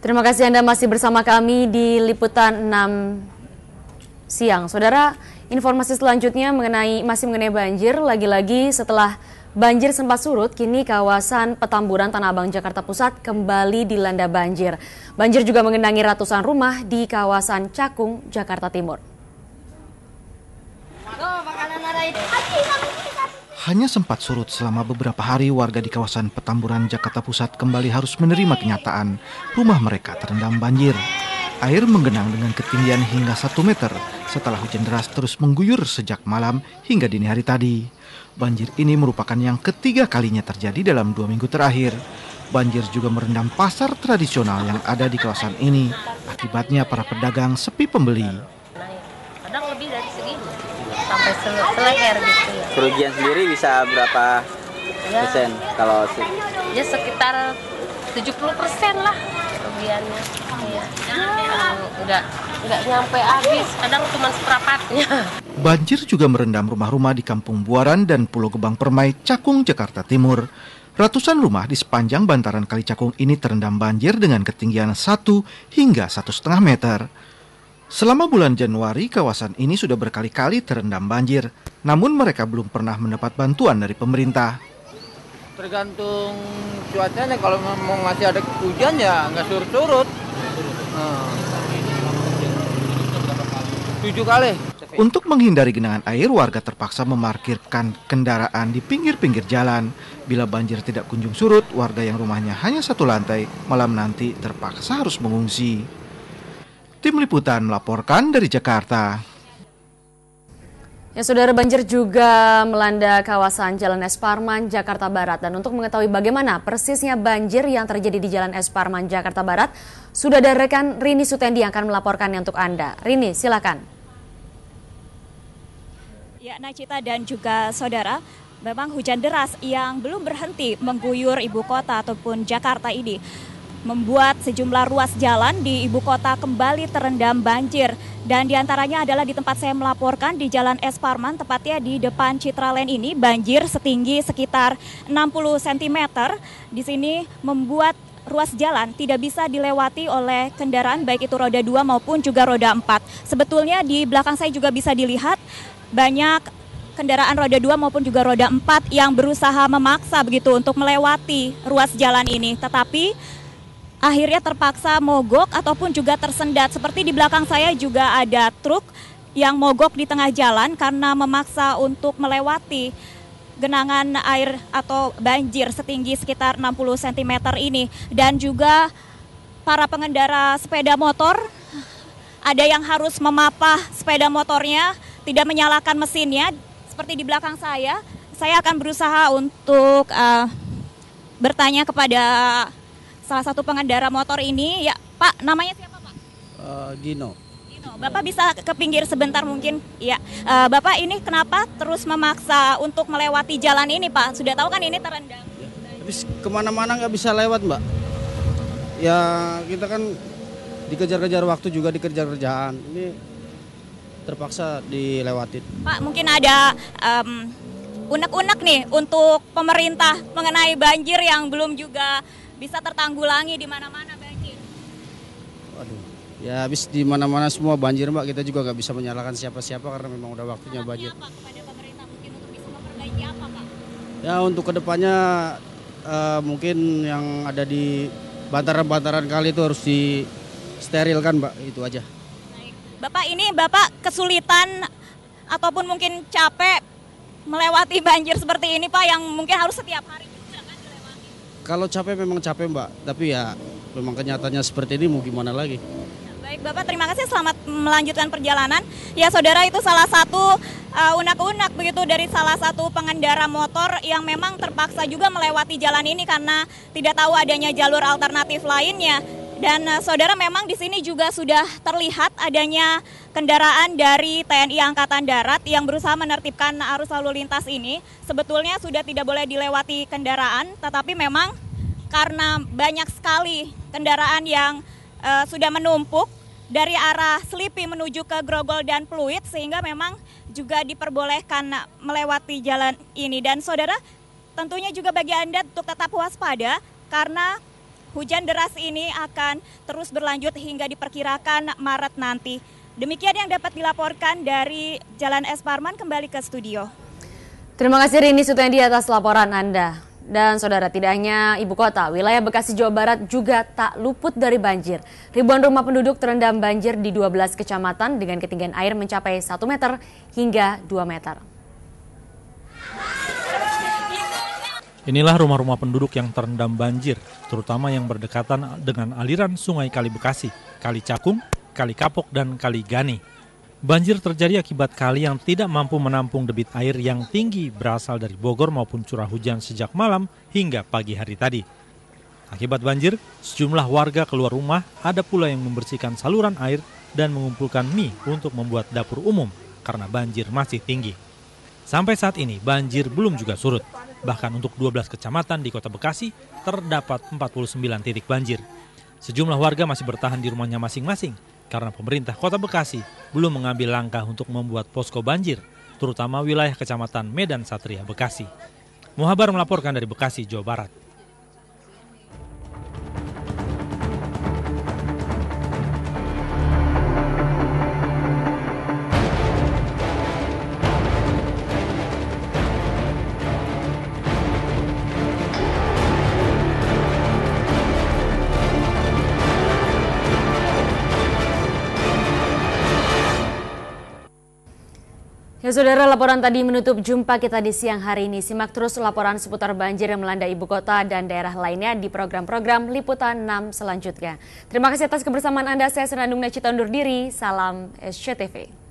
Terima kasih Anda masih bersama kami di Liputan 6 siang. Saudara, informasi selanjutnya masih mengenai banjir. Lagi-lagi setelah banjir sempat surut, kini kawasan Petamburan Tanah Abang Jakarta Pusat kembali dilanda banjir. Banjir juga mengenangi ratusan rumah di kawasan Cakung, Jakarta Timur. Hanya sempat surut selama beberapa hari, warga di kawasan Petamburan, Jakarta Pusat kembali harus menerima kenyataan rumah mereka terendam banjir. Air menggenang dengan ketinggian hingga 1 meter setelah hujan deras terus mengguyur sejak malam hingga dini hari tadi. Banjir ini merupakan yang ketiga kalinya terjadi dalam 2 minggu terakhir. Banjir juga merendam pasar tradisional yang ada di kawasan ini. Akibatnya para pedagang sepi pembeli. Kadang lebih dari segitu, sampai seleher gitu ya. Kerugian sendiri bisa berapa persen? Kalau Ya sekitar 70% lah kerugiannya. Iya. Nggak nyampe habis, kadang cuma seperempatnya. Banjir juga merendam rumah-rumah di Kampung Buaran dan Pulau Gebang Permai, Cakung, Jakarta Timur. Ratusan rumah di sepanjang bantaran Kali Cakung ini terendam banjir dengan ketinggian 1 hingga 1,5 meter. Selama bulan Januari, kawasan ini sudah berkali-kali terendam banjir, namun mereka belum pernah mendapat bantuan dari pemerintah. Tergantung cuacanya, kalau mau masih ada hujan ya nggak surut-surut. 7 kali. Untuk menghindari genangan air, warga terpaksa memarkirkan kendaraan di pinggir-pinggir jalan. Bila banjir tidak kunjung surut, warga yang rumahnya hanya 1 lantai, malam nanti terpaksa harus mengungsi. Tim Liputan melaporkan dari Jakarta. Ya, saudara, banjir juga melanda kawasan Jalan Es Parman, Jakarta Barat. Dan untuk mengetahui bagaimana persisnya banjir yang terjadi di Jalan Es Parman, Jakarta Barat, sudah ada rekan Rini Sutendi yang akan melaporkannya untuk Anda. Rini, silakan. Ya, Nacita dan juga saudara, memang hujan deras yang belum berhenti mengguyur ibu kota ataupun Jakarta ini membuat sejumlah ruas jalan di ibu kota kembali terendam banjir. Dan diantaranya adalah di tempat saya melaporkan di Jalan Es Parman, tepatnya di depan Citraland ini, banjir setinggi sekitar 60 cm. Di sini membuat ruas jalan tidak bisa dilewati oleh kendaraan baik itu roda 2 maupun juga roda 4. Sebetulnya di belakang saya juga bisa dilihat banyak kendaraan roda 2 maupun juga roda 4 yang berusaha memaksa begitu untuk melewati ruas jalan ini. Tetapi akhirnya terpaksa mogok ataupun juga tersendat. Seperti di belakang saya juga ada truk yang mogok di tengah jalan karena memaksa untuk melewati genangan air atau banjir setinggi sekitar 60 cm ini. Dan juga para pengendara sepeda motor, ada yang harus memapah sepeda motornya, tidak menyalakan mesinnya. Seperti di belakang saya akan berusaha untuk bertanya kepada salah satu pengendara motor ini. Ya, Pak, namanya siapa, Pak? Dino. Bapak bisa ke pinggir sebentar mungkin? Ya, Bapak ini kenapa terus memaksa untuk melewati jalan ini, Pak? Sudah tahu kan ini terendam. Ya, habis kemana-mana nggak bisa lewat, Mbak. Ya, kita kan dikejar-kejar waktu, juga dikejar kerjaan. Ini terpaksa dilewatin. Pak, mungkin ada unek-unek nih untuk pemerintah mengenai banjir yang belum juga bisa tertanggulangi di mana-mana banjir. Waduh, ya habis di mana-mana semua banjir, Mbak. Kita juga nggak bisa menyalahkan siapa-siapa karena memang udah waktunya banjir. Apa kepada pemerintah mungkin untuk bisa memperbaiki apa, Pak? Ya, untuk kedepannya mungkin yang ada di bantaran-bantaran kali itu harus disterilkan, Mbak. Itu aja. Baik. Bapak, ini Bapak kesulitan ataupun mungkin capek melewati banjir seperti ini, Pak, yang mungkin harus setiap hari? Kalau capek memang capek, Mbak, tapi ya memang kenyataannya seperti ini, mau gimana lagi. Baik, Bapak, terima kasih, selamat melanjutkan perjalanan. Ya, saudara, itu salah satu unek-unek begitu dari salah satu pengendara motor yang memang terpaksa juga melewati jalan ini karena tidak tahu adanya jalur alternatif lainnya. Dan saudara, memang di sini juga sudah terlihat adanya kendaraan dari TNI Angkatan Darat yang berusaha menertibkan arus lalu lintas ini. Sebetulnya sudah tidak boleh dilewati kendaraan, tetapi memang karena banyak sekali kendaraan yang sudah menumpuk dari arah Selipi menuju ke Grogol dan Pluit, sehingga memang juga diperbolehkan melewati jalan ini. Dan saudara, tentunya juga bagi Anda untuk tetap waspada karena hujan deras ini akan terus berlanjut hingga diperkirakan Maret nanti. Demikian yang dapat dilaporkan dari Jalan S. Parman, kembali ke studio. Terima kasih Rini Sutendi atas laporan Anda. Dan saudara, tidak hanya ibu kota, wilayah Bekasi, Jawa Barat juga tak luput dari banjir. Ribuan rumah penduduk terendam banjir di 12 kecamatan dengan ketinggian air mencapai 1 meter hingga 2 meter. Inilah rumah-rumah penduduk yang terendam banjir, terutama yang berdekatan dengan aliran Sungai Kali Bekasi, Kali Cakung, Kali Kapok, dan Kali Gani. Banjir terjadi akibat kali yang tidak mampu menampung debit air yang tinggi berasal dari Bogor maupun curah hujan sejak malam hingga pagi hari tadi. Akibat banjir, sejumlah warga keluar rumah, ada pula yang membersihkan saluran air dan mengumpulkan mie untuk membuat dapur umum karena banjir masih tinggi. Sampai saat ini banjir belum juga surut. Bahkan untuk 12 kecamatan di Kota Bekasi terdapat 49 titik banjir. Sejumlah warga masih bertahan di rumahnya masing-masing karena pemerintah Kota Bekasi belum mengambil langkah untuk membuat posko banjir, terutama wilayah Kecamatan Medan Satria, Bekasi. Muhabar melaporkan dari Bekasi, Jawa Barat. Ya saudara, laporan tadi menutup jumpa kita di siang hari ini. Simak terus laporan seputar banjir yang melanda ibu kota dan daerah lainnya di program-program Liputan 6 selanjutnya. Terima kasih atas kebersamaan Anda. Saya Senandung Necita undur diri. Salam SCTV.